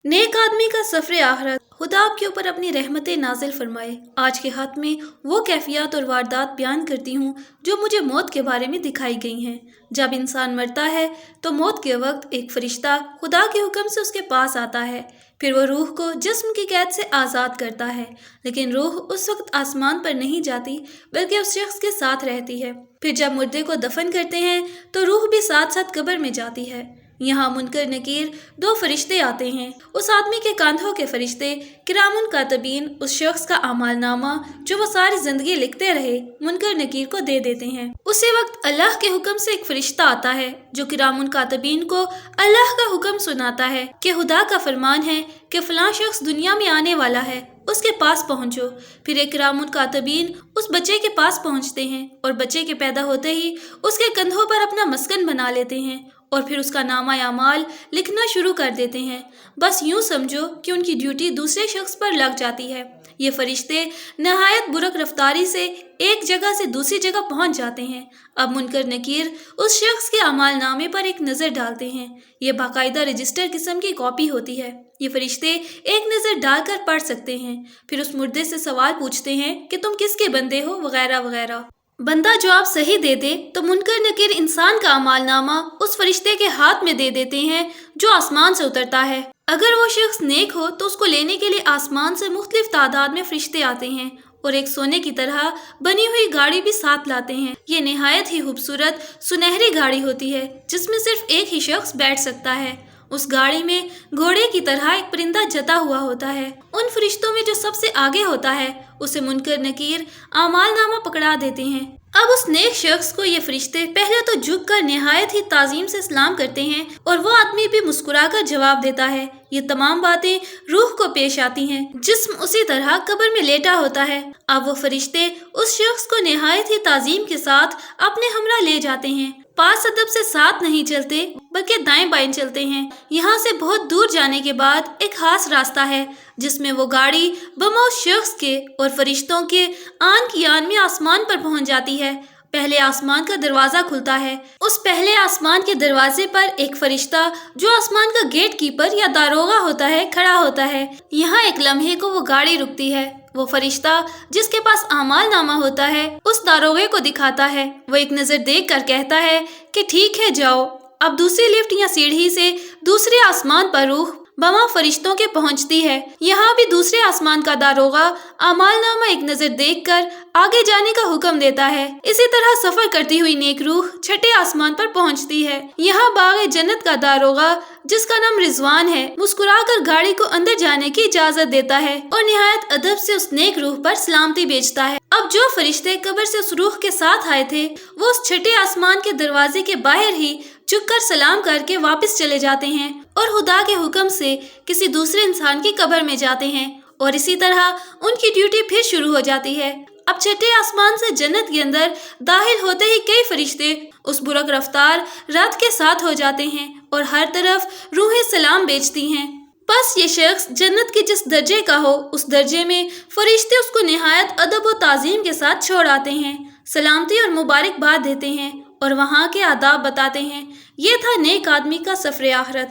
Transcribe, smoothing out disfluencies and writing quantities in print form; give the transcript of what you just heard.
नेक आदमी का सफ़र आखिरत। खुदा आपके ऊपर अपनी रहमतें नाजिल फरमाए। आज के हाथ में वो कैफियत और वारदात बयान करती हूँ जो मुझे मौत के बारे में दिखाई गई हैं। जब इंसान मरता है तो मौत के वक्त एक फरिश्ता खुदा के हुक्म से उसके पास आता है। फिर वो रूह को जिस्म की कैद से आज़ाद करता है, लेकिन रूह उस वक्त आसमान पर नहीं जाती बल्कि उस शख्स के साथ रहती है। फिर जब मुर्दे को दफन करते हैं तो रूह भी साथ साथ कब्र में जाती है। यहाँ मुनकर नकीर दो फरिश्ते आते हैं। उस आदमी के कंधों के फरिश्ते किरामुन कातबीन उस शख्स का अमालनामा जो वो सारी जिंदगी लिखते रहे मुनकर नकीर को दे देते हैं। उसी वक्त अल्लाह के हुक्म से एक फरिश्ता आता है जो किरामुन कातबीन को अल्लाह का हुक्म सुनाता है कि खुदा का फरमान है कि फलां शख्स दुनिया में आने वाला है, उसके पास पहुंचो। फिर एक किरामुन कातबीन उस बच्चे के पास पहुंचते हैं और बच्चे के पैदा होते ही उसके कंधों पर अपना मस्कन बना लेते हैं और फिर उसका नामा अमाल लिखना शुरू कर देते हैं। बस यूं समझो कि उनकी ड्यूटी दूसरे शख्स पर लग जाती है। ये फरिश्ते नहायत बुरक रफ्तारी से एक जगह से दूसरी जगह पहुंच जाते हैं। अब मुनकर नकीर उस शख्स के अमाल नामे पर एक नज़र डालते हैं। ये बाकायदा रजिस्टर किस्म की कॉपी होती है। ये फरिश्ते एक नज़र डालकर पढ़ सकते हैं। फिर उस मुर्दे से सवाल पूछते हैं कि तुम किसके बंदे हो, वगैरह वगैरह। बंदा जवाब सही दे दे तो मुनकर नकीर इंसान का अमालनामा उस फरिश्ते के हाथ में दे देते हैं जो आसमान से उतरता है। अगर वो शख्स नेक हो तो उसको लेने के लिए आसमान से मुख्तलिफ तादाद में फरिश्ते आते हैं और एक सोने की तरह बनी हुई गाड़ी भी साथ लाते हैं। ये निहायत ही खूबसूरत सुनहरी गाड़ी होती है जिसमें सिर्फ एक ही शख्स बैठ सकता है। उस गाड़ी में घोड़े की तरह एक परिंदा जता हुआ होता है। उन फरिश्तों में जो सबसे आगे होता है उसे मुनकर नकीर आमालनामा पकड़ा देते हैं। अब उस नेक शख्स को ये फरिश्ते पहले तो झुककर निहायत ही ताजीम से सलाम करते हैं और वो आदमी भी मुस्कुराकर जवाब देता है। ये तमाम बातें रूह को पेश आती हैं। जिस्म उसी तरह कब्र में लेटा होता है। अब वो फरिश्ते उस शख्स को निहायत ही ताजीम के साथ अपने हमरा ले जाते हैं। पास अदब से साथ नहीं चलते बल्कि दाएं बाएं चलते हैं। यहाँ से बहुत दूर जाने के बाद एक खास रास्ता है जिसमें वो गाड़ी बमा उस शख्स के और फरिश्तों के आन की आन में आसमान पर पहुंच जाती है। पहले आसमान का दरवाजा खुलता है। उस पहले आसमान के दरवाजे पर एक फरिश्ता जो आसमान का गेट कीपर या दारोगा होता है खड़ा होता है। यहाँ एक लम्हे को वो गाड़ी रुकती है। वो फरिश्ता जिसके पास आमाल नामा होता है उस दारोगे को दिखाता है। वो एक नजर देख कर कहता है कि ठीक है जाओ। अब दूसरी लिफ्ट या सीढ़ी से दूसरे आसमान पर रूह बमा फरिश्तों के पहुंचती है। यहाँ भी दूसरे आसमान का दारोगा अमालनामा एक नजर देखकर आगे जाने का हुक्म देता है। इसी तरह सफर करती हुई नेक रूह छठे आसमान पर पहुंचती है। यहाँ बागे जन्नत का दारोगा जिसका नाम रिजवान है मुस्कुराकर गाड़ी को अंदर जाने की इजाजत देता है और निहायत अदब से उस नेक रूह पर सलामती भेजता है। अब जो फरिश्ते कब्र से उस रूह के साथ आए थे वो उस छठे आसमान के दरवाजे के बाहर ही झुककर सलाम करके वापस चले जाते हैं और खुदा के हुक्म से किसी दूसरे इंसान की कब्र में जाते हैं और इसी तरह उनकी ड्यूटी फिर शुरू हो जाती है। अब छठे आसमान से जन्नत के अंदर दाखिल होते ही कई फरिश्ते उस बुरक रफ्तार रथ के साथ हो जाते हैं और हर तरफ रूहें सलाम बेचती हैं। बस ये शख्स जन्नत के जिस दर्जे का हो उस दर्जे में फरिश्ते उसको निहायत अदब और ताजीम के साथ छोड़ आते हैं, सलामती और मुबारकबाद देते हैं और वहाँ के आदाब बताते हैं। ये था नेक आदमी का सफ़र आखिरत।